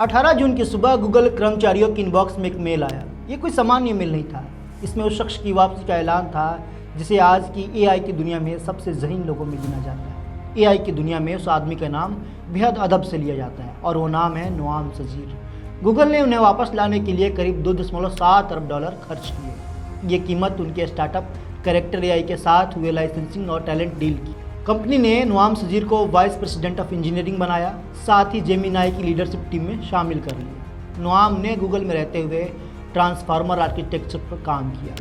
18 जून की सुबह गूगल कर्मचारियों के इनबॉक्स में एक मेल आया। ये कोई सामान्य मेल नहीं था। इसमें उस शख्स की वापसी का ऐलान था जिसे आज की एआई की दुनिया में सबसे ज़हीन लोगों में गिना जाता है। एआई की दुनिया में उस आदमी का नाम बेहद अदब से लिया जाता है और वो नाम है नोआम सजीर। गूगल ने उन्हें वापस लाने के लिए करीब $2.7 अरब खर्च किए। ये कीमत उनके स्टार्टअप कैरेक्टर एआई के साथ हुए लाइसेंसिंग और टैलेंट डील की। कंपनी ने नोआम सजीर को वाइस प्रेसिडेंट ऑफ इंजीनियरिंग बनाया, साथ ही जेमिनाई की लीडरशिप टीम में शामिल कर लिया। नोआम ने गूगल में रहते हुए ट्रांसफार्मर आर्किटेक्चर पर काम किया।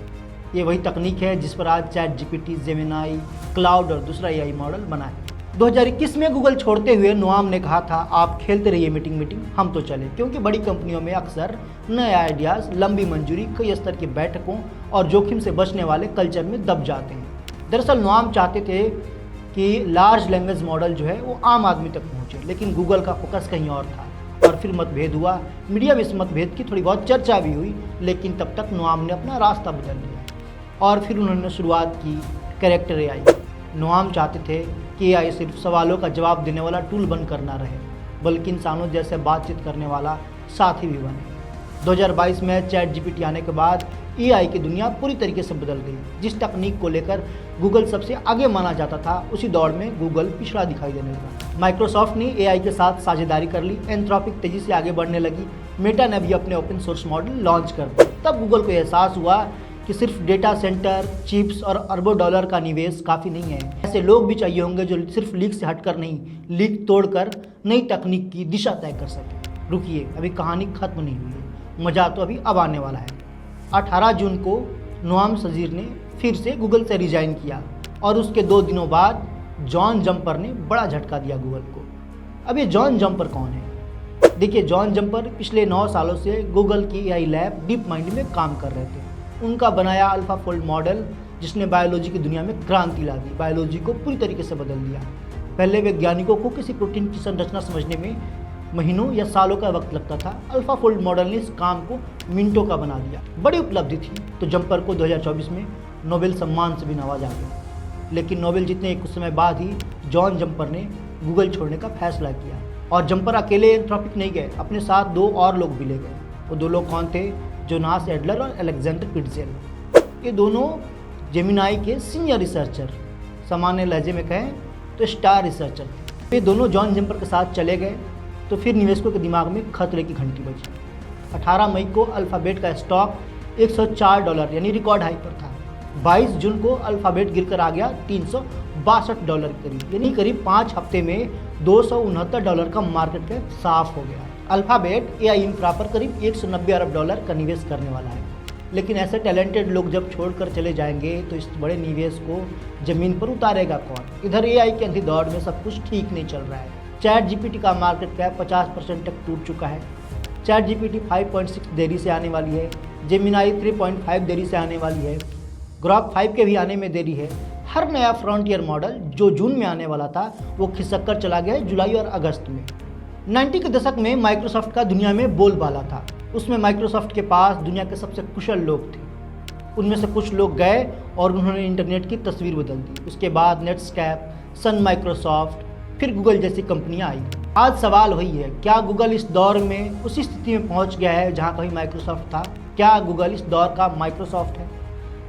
ये वही तकनीक है जिस पर आज चैट जीपीटी, जेमिनाई, क्लाउड और दूसरा एआई मॉडल बना है। 2021 में गूगल छोड़ते हुए नोआम ने कहा था, आप खेलते रहिए मीटिंग, हम तो चले, क्योंकि बड़ी कंपनियों में अक्सर नए आइडियाज़, लंबी मंजूरी, कई स्तर की बैठकों और जोखिम से बचने वाले कल्चर में दब जाते हैं। दरअसल नोआम चाहते थे कि लार्ज लैंग्वेज मॉडल जो है वो आम आदमी तक पहुँचे, लेकिन गूगल का फोकस कहीं और था और फिर मतभेद हुआ। मीडिया में इस मतभेद की थोड़ी बहुत चर्चा भी हुई, लेकिन तब तक नोआम ने अपना रास्ता बदल लिया और फिर उन्होंने शुरुआत की कैरेक्टर एआई। नोआम चाहते थे कि एआई सिर्फ सवालों का जवाब देने वाला टूल बनकर ना रहे, बल्कि इंसानों जैसे बातचीत करने वाला साथी भी बने। 2022 में चैट जीपीटी आने के बाद एआई की दुनिया पूरी तरीके से बदल गई। जिस तकनीक को लेकर गूगल सबसे आगे माना जाता था, उसी दौड़ में गूगल पिछड़ा दिखाई देने लगा। माइक्रोसॉफ्ट ने एआई के साथ साझेदारी कर ली, एंथ्रोपिक तेजी से आगे बढ़ने लगी, मेटा ने भी अपने ओपन सोर्स मॉडल लॉन्च कर दिए। तब गूगल को एहसास हुआ कि सिर्फ डेटा सेंटर, चिप्स और अरबों डॉलर का निवेश काफ़ी नहीं है। ऐसे लोग भी चाहिए होंगे जो सिर्फ लीक से हटकर नहीं, लीक तोड़कर नई तकनीक की दिशा तय कर सके। रुकिए, अभी कहानी खत्म नहीं हुई है, मज़ा तो अभी अब आने वाला है। 18 जून को नोआम सजीर ने फिर से गूगल से रिजाइन किया और उसके 2 दिनों बाद जॉन जम्पर ने बड़ा झटका दिया गूगल को। अब ये जॉन जम्पर कौन है? देखिए, जॉन जम्पर पिछले 9 सालों से गूगल की एआई लैब डीप माइंड में काम कर रहे थे। उनका बनाया अल्फाफोल्ड मॉडल, जिसने बायोलॉजी की दुनिया में क्रांति ला दी, बायोलॉजी को पूरी तरीके से बदल दिया। पहले वैज्ञानिकों को किसी प्रोटीन की संरचना समझने में महीनों या सालों का वक्त लगता था। अल्फाफोल्ड मॉडल ने इस काम को मिनटों का बना दिया। बड़ी उपलब्धि थी। तो जम्पर को 2024 में नोबेल सम्मान से भी नवाजा गया। लेकिन नोबेल जीतने के कुछ समय बाद ही जॉन जम्पर ने गूगल छोड़ने का फैसला किया। और जम्पर अकेले एंथ्रोपिक नहीं गए, अपने साथ 2 और लोग भी ले गए। वो 2 लोग कौन थे? जोनास एडलर और अलेक्जेंडर पिट्जेल। ये दोनों जेमिनाई के सीनियर रिसर्चर, सामान्य लहजे में कहें तो स्टार रिसर्चर थे। ये दोनों जॉन जम्पर के साथ चले गए तो फिर निवेशकों के दिमाग में खतरे की घंटी बजी। 18 मई को अल्फ़ाबेट का स्टॉक $104 यानी रिकॉर्ड हाई पर था। 22 जून को अल्फ़ाबेट गिरकर आ गया $362 के करीब, यानी करीब 5 हफ्ते में $269 का मार्केट कैप साफ हो गया। अल्फ़ाबेट एआई इंफ्रा पर करीब $190 अरब का निवेश करने वाला है। लेकिन ऐसे टैलेंटेड लोग जब छोड़कर चले जाएंगे तो इस बड़े निवेश को ज़मीन पर उतारेगा कौन? इधर एआई के अंधी दौड़ में सब कुछ ठीक नहीं चल रहा है। चैट जीपीटी का मार्केट कैप 50% तक टूट चुका है। चैट जीपीटी 5.6 देरी से आने वाली है। जेमिनाई 3.5 देरी से आने वाली है। ग्रॉक 5 के भी आने में देरी है। हर नया फ्रंटियर मॉडल जो जून में आने वाला था वो खिसक कर चला गया जुलाई और अगस्त में। 90 के दशक में माइक्रोसॉफ्ट का दुनिया में बोलबाला था। उसमें माइक्रोसॉफ्ट के पास दुनिया के सबसे कुशल लोग थे। उनमें से कुछ लोग गए और उन्होंने इंटरनेट की तस्वीर बदल दी। उसके बाद नेटस्कैप, सन माइक्रोसॉफ्ट, फिर गूगल जैसी कंपनियां आई। आज सवाल वही है, क्या गूगल इस दौर में उसी स्थिति में पहुंच गया है जहां कभी माइक्रोसॉफ्ट था? क्या गूगल इस दौर का माइक्रोसॉफ्ट है?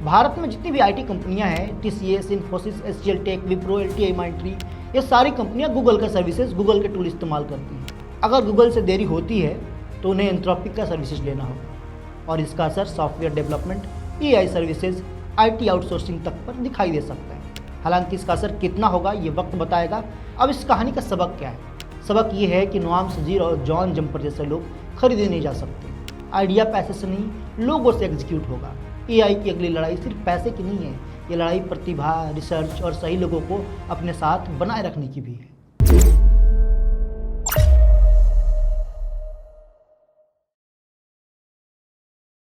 भारत में जितनी भी आईटी कंपनियां हैं, टीसीएस, इन्फोसिस, एचसीएल टेक, विप्रो, एलटीआई, माइंट्री, ये सारी कंपनियां गूगल का सर्विसेज, गूगल के टूल इस्तेमाल करती हैं। अगर गूगल से देरी होती है तो उन्हें एंथ्रोपिक का सर्विसेज लेना होगा और इसका असर software development, AI services, IT outsourcing तक पर दिखाई दे सकता है। हालांकि इसका असर कितना होगा ये वक्त बताएगा। अब इस कहानी का सबक क्या है? सबक ये है कि नोआम सजीर और जॉन जम्पर जैसे लोग खरीदे नहीं जा सकते। आइडिया पैसे से नहीं, लोगों से एग्जीक्यूट होगा। एआई की अगली लड़ाई सिर्फ पैसे की नहीं है, ये लड़ाई प्रतिभा, रिसर्च और सही लोगों को अपने साथ बनाए रखने की भी है।